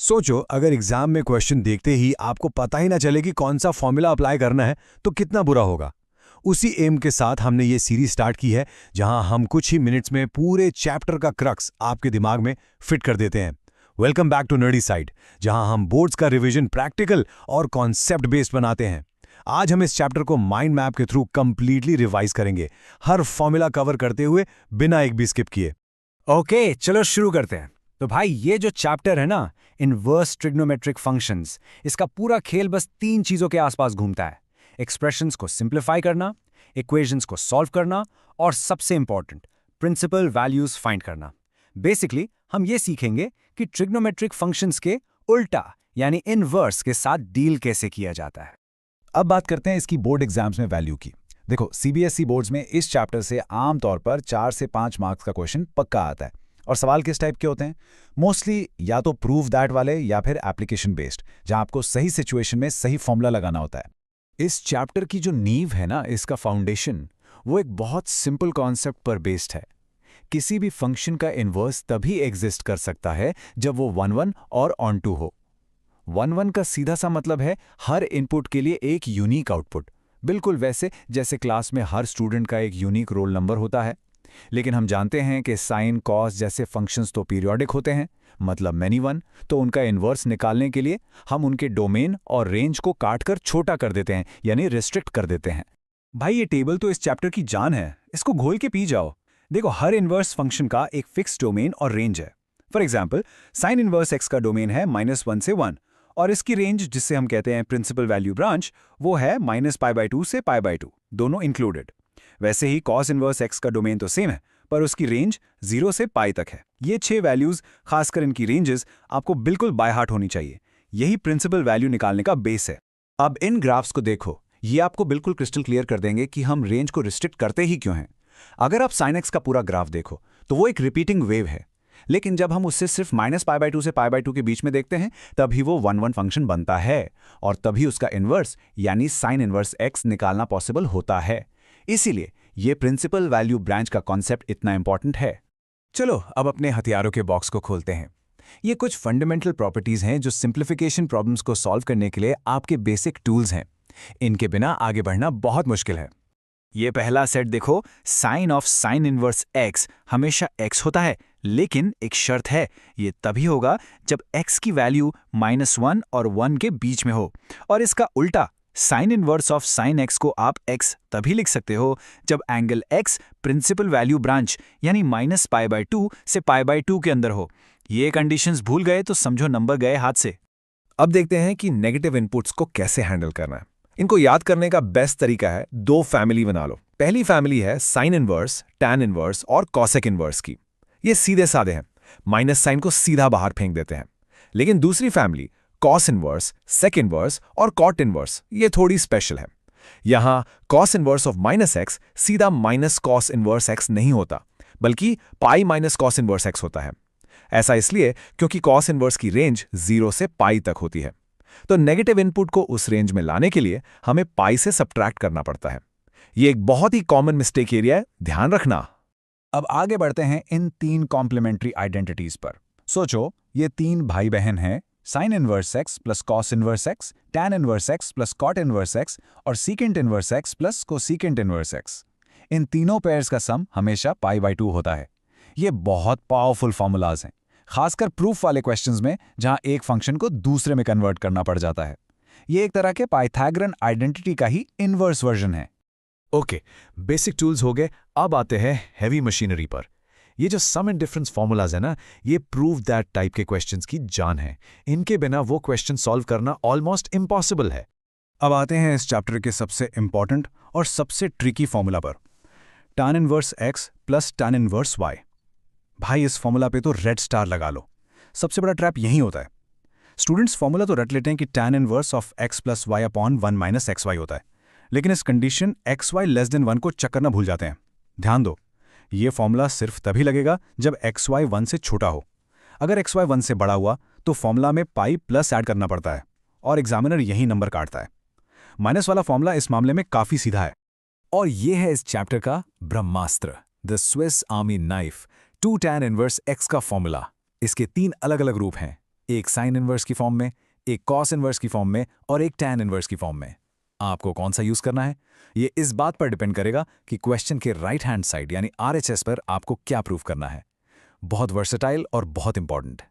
सोचो अगर एग्जाम में क्वेश्चन देखते ही आपको पता ही ना चले कि कौन सा फॉर्मूला अप्लाई करना है तो कितना बुरा होगा। उसी एम के साथ हमने ये सीरीज स्टार्ट की है जहां हम कुछ ही मिनट्स में पूरे चैप्टर का क्रक्स आपके दिमाग में फिट कर देते हैं। Welcome back to nerdy side, जहां हम बोर्ड्स का रिवीजन प्रैक्टिकल और कॉन्सेप्ट बेस्ड बनाते हैं। आज हम इस चैप्टर को माइंड मैप के थ्रू कंप्लीटली रिवाइज करेंगे, हर फॉर्मूला कवर करते हुए बिना एक भी स्किप किए। ओके, चलो शुरू करते हैं। तो भाई ये जो चैप्टर है ना, इनवर्स ट्रिग्नोमेट्रिक फंक्शंस, इसका पूरा खेल बस 3 चीजों के आसपास घूमता है। एक्सप्रेशंस को सिंप्लीफाई करना, इक्वेशंस को सॉल्व करना और सबसे इंपॉर्टेंट प्रिंसिपल वैल्यूज फाइंड करना। बेसिकली हम ये सीखेंगे कि ट्रिग्नोमेट्रिक फंक्शंस के उल्टा यानी इनवर्स के साथ डील कैसे किया जाता है। अब बात करते हैं इसकी बोर्ड एग्जाम्स में वैल्यू की। देखो, सीबीएसई बोर्ड्स में इस चैप्टर से आमतौर पर 4 से 5 मार्क्स का क्वेश्चन पक्का आता है। और सवाल किस टाइप के होते हैं? मोस्टली या तो प्रूव दैट वाले या फिर एप्लीकेशन बेस्ड, जहां आपको सही सिचुएशन में सही फॉर्मूला लगाना होता है। इस चैप्टर की जो नींव है ना, इसका फाउंडेशन, वो एक बहुत सिंपल कॉन्सेप्ट पर बेस्ड है। किसी भी फंक्शन का इनवर्स तभी एग्जिस्ट कर सकता है जब वो 1-1 और ऑन टू हो। 1-1 का सीधा सा मतलब है हर इनपुट के लिए एक यूनिक आउटपुट, बिल्कुल वैसे जैसे क्लास में हर स्टूडेंट का एक यूनिक रोल नंबर होता है। लेकिन हम जानते हैं कि साइन, कॉस जैसे फंक्शंस तो पीरियोडिक होते हैं, मतलब मैनी वन, तो उनका इन्वर्स निकालने के लिए हम उनके डोमेन और रेंज को काटकर छोटा कर देते हैं, यानी रिस्ट्रिक्ट कर देते हैं। भाई ये टेबल तो इस चैप्टर की जान है, इसको घोल के पी जाओ। देखो, हर इनवर्स फंक्शन का एक फिक्स डोमेन और रेंज है। For example, sign inverse x का डोमेन है -1 से 1 और इसकी रेंज, जिससे हम कहते हैं प्रिंसिपल वैल्यू ब्रांच, वो है -π/2 से π/2, दोनों इंक्लूडेड। वैसे ही कॉस इनवर्स एक्स का डोमेन तो सेम है, पर उसकी रेंज 0 से पाई तक है। ये 6 वैल्यूज, खासकर इनकी रेंजेस, आपको बिल्कुल बाय हार्ट होनी चाहिए। यही प्रिंसिपल वैल्यू निकालने का बेस है। अब इन ग्राफ्स को देखो, ये आपको बिल्कुल क्रिस्टल क्लियर कर देंगे कि हम रेंज को रिस्ट्रिक्ट करते ही क्यों हैं। अगर आप साइन एक्स का पूरा ग्राफ देखो तो वो एक रिपीटिंग वेव है, लेकिन जब हम उससे सिर्फ -π/2 से π/2 के बीच में देखते हैं तभी वो 1-1 फंक्शन बनता है, और तभी उसका इनवर्स यानी साइन इनवर्स एक्स निकालना पॉसिबल होता है। इसीलिए ये प्रिंसिपल वैल्यू ब्रांच का कॉन्सेप्ट इतना इंपॉर्टेंट है। चलो अब अपने हथियारों के बॉक्स को खोलते हैं। ये कुछ फंडामेंटल प्रॉपर्टीज हैं जो सिंप्लीफिकेशन प्रॉब्लम्स को सॉल्व करने के लिए आपके बेसिक टूल्स हैं। इनके बिना आगे बढ़ना बहुत मुश्किल है। ये पहला सेट देखो, sine of sine inverse x हमेशा एक्स होता है, लेकिन एक शर्त है, ये तभी होगा जब एक्स की वैल्यू -1 और 1 के बीच में हो। और इसका उल्टा, sine inverse of sine x को आप एक्स तभी लिख सकते हो जब angle x principal value branch यानी -π/2 से π/2 के अंदर हो। ये कंडीशंस भूल गए तो समझो नंबर गए हाथ से। अब देखते हैं कि नेगेटिव इनपुट्स को कैसे हैंडल करना है। इनको याद करने का बेस्ट तरीका है 2 फैमिली बना लो। पहली फैमिली है साइन इनवर्स, टैन इनवर्स और कॉसेक इनवर्स की। ये सीधे साधे हैं, माइनस साइन को सीधा बाहर फेंक देते हैं। लेकिन दूसरी family cos inverse, sec inverse और कॉट इनवर्स, ये थोड़ी स्पेशल है। यहां कॉस इनवर्स ऑफ -x सीधा माइनस कॉस इनवर्स x नहीं होता, बल्कि pi minus cos inverse x होता है। ऐसा इसलिए क्योंकि कॉस इनवर्स की रेंज 0 से पाई तक होती है। तो नेगेटिव इनपुट को उस रेंज में लाने के लिए हमें पाई से सब्ट्रैक्ट करना पड़ता है। ये एक बहुत ही कॉमन मिस्टेक एरिया है, ध्यान रखना। अब आगे बढ़ते हैं इन 3 कॉम्प्लीमेंट्री आइडेंटिटीज पर। सोचो, ये 3 भाई बहन हैं, sine inverse x plus cos inverse x, tan inverse x plus cot inverse x और secant inverse x plus cosecant inverse x. इन तीनों पेयर्स का सम हमेशा π/2 होता है। ये बहुत पावरफुल फॉर्मूलाज हैं, खासकर प्रूफ वाले क्वेश्चंस में जहां एक फंक्शन को दूसरे में कन्वर्ट करना पड़ जाता है। ये एक तरह के पाइथागोरन आइडेंटिटी का ही इनवर्स वर्जन है। ओके, बेसिक टूल्स हो गए। अब आते हैं हैवी मशीनरी पर। ये जो सम एंड डिफरेंस फॉर्मूलाज है ना, ये प्रूव दैट टाइप के क्वेश्चंस की जान है। इनके बिना वो क्वेश्चन सॉल्व करना ऑलमोस्ट इम्पॉसिबल है। अब आते हैं इस चैप्टर के सबसे इंपॉर्टेंट और सबसे ट्रिकी फॉर्मूला पर, tan inverse x plus tan inverse y। भाई इस फॉर्मूला पे तो रेड स्टार लगा लो। सबसे बड़ा ट्रैप यही होता है। स्टूडेंट्स फॉर्मूला तो रट लेते हैं कि tan inverse of x plus y upon 1 - xy होता है, लेकिन इस कंडीशन xy लेस देन 1 को चेक करना भूल जाते हैं। ध्यान दो, ये फॉर्मूला सिर्फ तभी लगेगा जब xy 1 से छोटा हो। अगर xy 1 से बड़ा हुआ तो फॉर्मूला में पाई प्लस ऐड करना पड़ता है, और एग्जामिनर यही नंबर काटता है। माइनस वाला फॉर्मूला इस मामले में काफी सीधा है। और ये है इस चैप्टर का ब्रह्मास्त्र, the Swiss army knife, 2 tan inverse x का फॉर्मूला। इसके 3 अलग अलग रूप हैं। एक साइन इनवर्स की फॉर्म में, एक कॉस इनवर्स की फॉर्म में और एक टैन इनवर्स की फॉर्म में। आपको कौन सा यूज करना है, ये इस बात पर डिपेंड करेगा कि क्वेश्चन के राइट हैंड साइड यानी आरएचएस पर आपको क्या प्रूव करना है। बहुत वर्सेटाइल और बहुत इंपॉर्टेंट।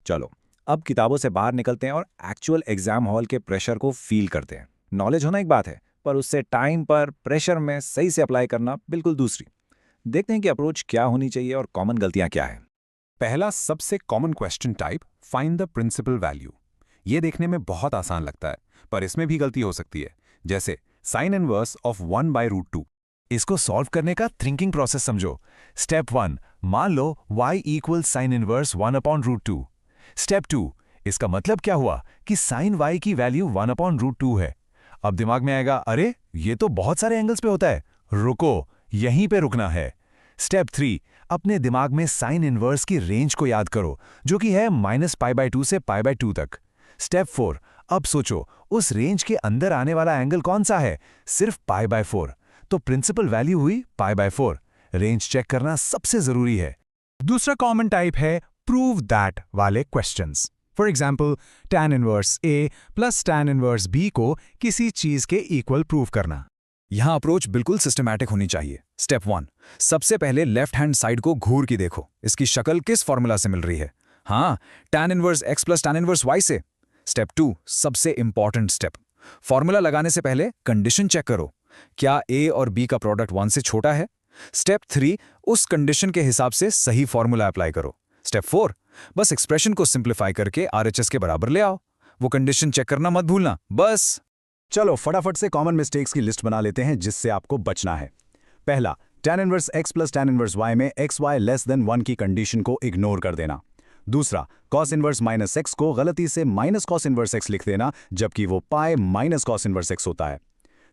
चलो अब किताबों से बाहर निकलते हैं और एक्चुअल एग्जाम हॉल के प्रेशर को फील करते हैं। नॉलेज होना एक बात है, पर उससे टाइम पर प्रेशर में सही से अप्लाई करना बिल्कुल दूसरी। देखते हैं कि अप्रोच क्या होनी चाहिए और कॉमन गलतियां क्या हैं। पहला सबसे common question type, find the principal value. ये देखने में बहुत आसान लगता है, पर इसमें भी गलती हो सकती है। जैसे साइन इनवर्स ऑफ 1/√2। इसको सॉल्व करने का थिंकिंग प्रोसेस समझो। स्टेप 1, मान लो y equal sine inverse 1/√2। Step 2, इसका मतलब क्या हुआ कि साइन y की वैल्यू 1/√2 है। अब दिमाग में आएगा, अरे ये तो बहुत सारे एंगल्स पे होता है, रुको, यहीं पे रुकना है। स्टेप 3, अपने दिमाग में साइन इनवर्स की रेंज को याद करो, जो कि है -π/2 से π/2 तक। स्टेप 4, अब सोचो उस रेंज के अंदर आने वाला एंगल कौन सा है, सिर्फ π/4, तो प्रिंसिपल वैल्यू हुई π/4। रेंज चेक करना सबसे जरूरी है। दूसरा कॉमन टाइप है प्रूव दैट वाले questions. For example, tan inverse A plus tan inverse B को किसी चीज के इक्वल प्रूव करना। यहां अप्रोच बिल्कुल सिस्टमैटिक होनी चाहिए। स्टेप 1, सबसे पहले लेफ्ट हैंड साइड को घूर के देखो, इसकी शक्ल किस फॉर्मूला से मिल रही है। हाँ, tan inverse x plus tan inverse y से। स्टेप 2, सबसे इंपॉर्टेंट स्टेप, फॉर्मूला लगाने से पहले कंडीशन चेक करो, क्या A और B का प्रोडक्ट 1 से छोटा है। स्टेप 3, उस कंडीशन के हिसाब से सही फॉर्मूला अप्लाई करो। स्टेप 4, बस एक्सप्रेशन को सिंप्लीफाई करके आरएचएस के बराबर ले आओ। वो कंडीशन चेक करना मत भूलना, बस। चलो फटाफट से कॉमन मिस्टेक्स की लिस्ट बना लेते हैं जिससे आपको बचना है। पहला, tan inverse x plus tan inverse y में xy लेस देन 1 की कंडीशन को इग्नोर कर देना। दूसरा, cos इनवर्स माइनस x को गलती से माइनस cos इनवर्स x लिख देना, जबकि वो pi minus cos inverse x होता है।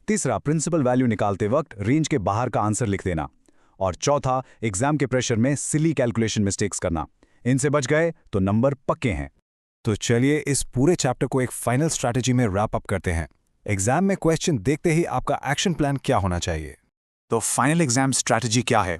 तीसरा, प्रिंसिपल वैल्यू निकालते वक्त रेंज के बाहर का आंसर लिख देना। और चौथा, एग्जाम के प्रेशर में सिली कैलकुलेशन मिस्टेक्स करना। इनसे बच गए तो नंबर पक्के हैं। तो चलिए इस पूरे चैप्टर को एक फाइनल स्ट्रैटेजी में रैप अप करते हैं। एग्जाम में क्वेश्चन देखते ही आपका एक्शन प्लान क्या होना चाहिए। तो फाइनल एग्जाम स्ट्रैटेजी क्या है?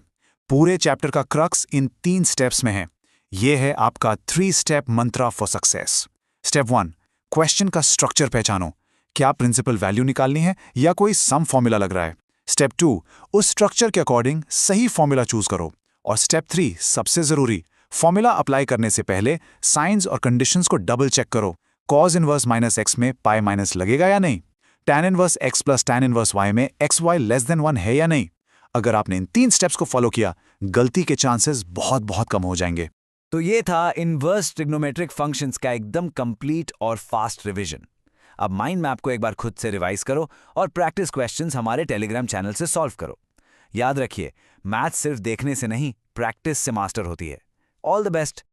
पूरे चैप्टर का क्रक्स इन 3 स्टेप्स में है। यह है आपका 3 step Mantra for success. Step 1, question का स्ट्रक्चर पहचानो, क्या प्रिंसिपल वैल्यू निकालनी है या कोई सम फॉर्मूला लग रहा है। स्टेप 2, उस स्ट्रक्चर के अकॉर्डिंग सही फॉर्मूला चूज करो। और स्टेप 3, सबसे जरूरी, फॉर्मूला अप्लाई करने से पहले साइंस और कंडीशंस को डबल चेक करो। कॉज इनवर्स माइनस x में पाई माइनस लगेगा या नहीं, tan inverse x plus tan inverse y में xy लेस देन 1 है या नहीं। अगर आपने इन 3 स्टेप्स को फॉलो किया, गलती के चांसेस बहुत बहुत कम हो जाएंगे। तो ये था इनवर्स ट्रिग्नोमेट्रिक फंक्शंस का एकदम कंप्लीट और फास्ट रिवीजन। अब माइंड मैप को एक बार खुद से रिवाइज करो और प्रैक्टिस क्वेश्चंस हमारे टेलीग्राम चैनल से सॉल्व करो। याद रखिए, मैथ सिर्फ देखने से नहीं, प्रैक्टिस से मास्टर होती है। All the best.